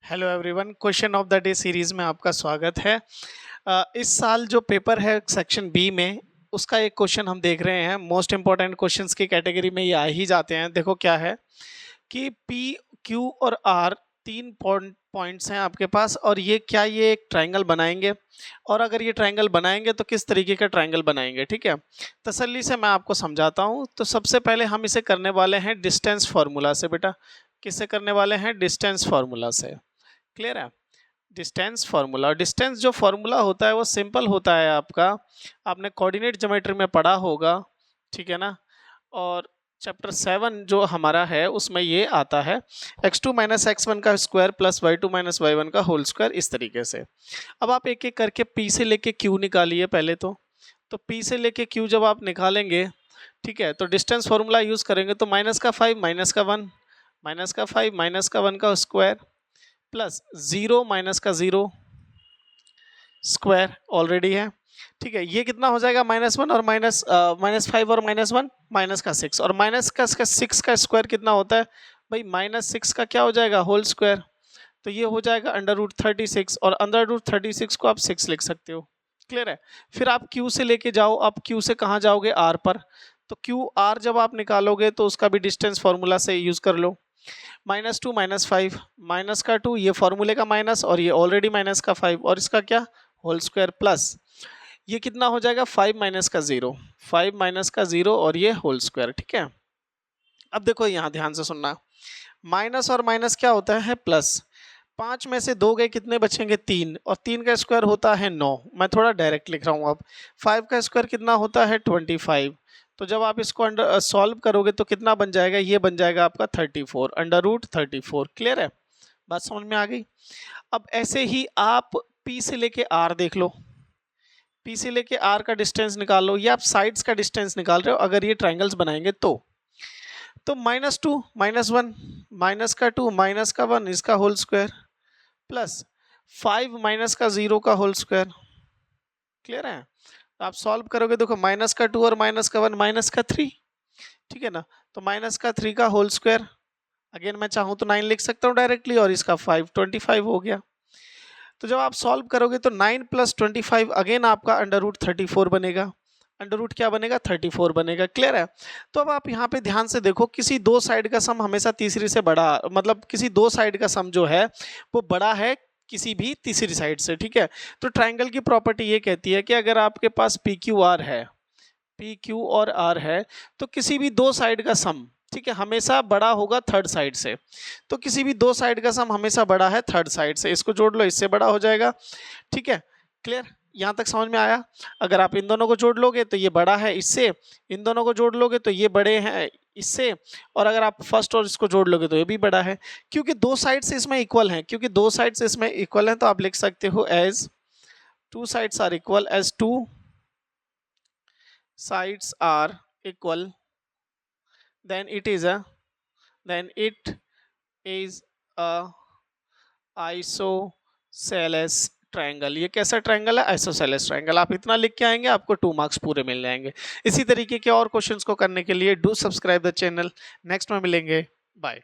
Hello everyone, question of the day series में आपका स्वागत है। इस साल जो पेपर है सेक्शन बी में, उसका एक क्वेश्चन हम देख रहे हैं। मोस्ट इंपॉर्टेंट क्वेश्चंस की कैटेगरी में ये आ ही जाते हैं। देखो क्या है कि पी, क्यू और आर तीन पॉइंट्स हैं आपके पास, और ये एक ट्रायंगल बनाएंगे, और अगर ये ट्रायंगल बनाएंगे तो किस तरीके का ट्रायंगल बनाएंगे। ठीक है, तसल्ली से मैं आपको समझाता हूँ। तो सबसे पहले हम इसे करने वाले हैं डिस्टेंस फार्मूला से। बेटा, किससे करने वाले हैं? डिस्टेंस फार्मूला से। क्लियर है? डिस्टेंस फार्मूला, और डिस्टेंस जो फार्मूला होता है वो सिंपल होता है आपका, आपने कोऑर्डिनेट ज्योमेट्री में पढ़ा होगा। ठीक है ना? और चैप्टर 7 जो हमारा है उसमें ये आता है x2 माइनस x1 का square plus y2 minus y1 का होल स्क्वायर, इस तरीके से। अब आप एक एक करके p से लेके q निकालिए पहले तो p से लेके q जब आप निकालेंगे, ठीक है, तो डिस्टेंस फार्मूला यूज करेंगे तो माइनस का 5 माइनस का 1 माइनस का 5 माइनस का 1 का स्क्वायर प्लस 0 माइनस का 0 स्क्वायर ऑलरेडी है। ठीक है, ये कितना हो जाएगा? -1 और -5 और -1 माइनस का 6, और माइनस का 6 का स्क्वायर कितना होता है भाई? -6 का क्या हो जाएगा? Whole square. तो ये हो जाएगा √36, और √36 को आप 6 लिख सकते हो। क्लियर है? फिर आप Q से लेके जाओ। आप Q से कहाँ जाओगे? R पर। तो QR जब आप निकालोगे तो उसका भी डिस्टेंस फॉर्मूला से यूज कर लो। -2 -5 माइनस का 2, ये फॉर्मूले का माइनस, और ये ऑलरेडी माइनस का 5, और इसका क्या? होल स्क्वायर प्लस ये कितना हो जाएगा? 5 माइनस का 0 5 माइनस का 0 और ये होल स्क्वायर। ठीक है, अब देखो यहाँ ध्यान से सुनना। माइनस और माइनस क्या होता है? प्लस। 5 में से 2 गए, कितने बचेंगे? 3, और 3 का स्क्वायर होता है 9। मैं थोड़ा डायरेक्ट लिख रहा हूँ। अब 5 का स्क्वायर कितना होता है? 25। तो जब आप इसको सॉल्व करोगे तो कितना बन जाएगा? ये बन जाएगा आपका 34, √34। क्लियर है? बात समझ में आ गई? अब ऐसे ही आप P से लेके R देख लो। P से लेके R का डिस्टेंस निकाल लो, या आप साइड्स का डिस्टेंस निकाल रहे हो अगर ये ट्रायंगल्स बनाएंगे तो -2 -1 माइनस का 2 माइनस का 1 इसका होल स्क्वायर प्लस 5 माइनस का 0 का होल स्क्वायर। क्लियर है? तो आप सॉल्व करोगे, देखो माइनस का 2 और माइनस का 1 माइनस का 3। ठीक है ना? तो माइनस का 3 का होल स्क्वायर, अगेन मैं चाहूँ तो 9 लिख सकता हूँ डायरेक्टली, और इसका 5 25 हो गया। तो जब आप सॉल्व करोगे तो 9 + 25 अगेन आपका √34 बनेगा। अंडर क्या बनेगा? 34 बनेगा। क्लियर है? तो अब आप यहाँ पे ध्यान से देखो, किसी दो साइड का सम हमेशा तीसरी से बड़ा, मतलब किसी दो साइड का सम जो है वो बड़ा है किसी भी तीसरी साइड से। ठीक है, तो ट्रायंगल की प्रॉपर्टी ये कहती है कि अगर आपके पास PQR है, PQ और R है, तो किसी भी दो साइड का सम, ठीक है, हमेशा बड़ा होगा थर्ड साइड से। तो किसी भी दो साइड का सम हमेशा बड़ा है थर्ड साइड से। इसको जोड़ लो, इससे बड़ा हो जाएगा। ठीक है, क्लियर? यहाँ तक समझ में आया? अगर आप इन दोनों को जोड़ लोगे तो ये बड़ा है इससे, इन दोनों को जोड़ लोगे तो ये बड़े हैं इससे, और अगर आप फर्स्ट और इसको जोड़ लोगे तो ये भी बड़ा है, क्योंकि दो साइड से इसमें इक्वल हैं। क्योंकि दो साइड से इसमें इक्वल हैं तो आप लिख सकते हो as two sides are equal, as two sides are equal, then it is a isosceles triangle. ये कैसा ट्रायंगल है? Isosceles triangle. आप इतना लिख के आएंगे, आपको 2 मार्क्स पूरे मिल जाएंगे। इसी तरीके के और क्वेश्चंस को करने के लिए do subscribe the channel. Next में मिलेंगे, बाय।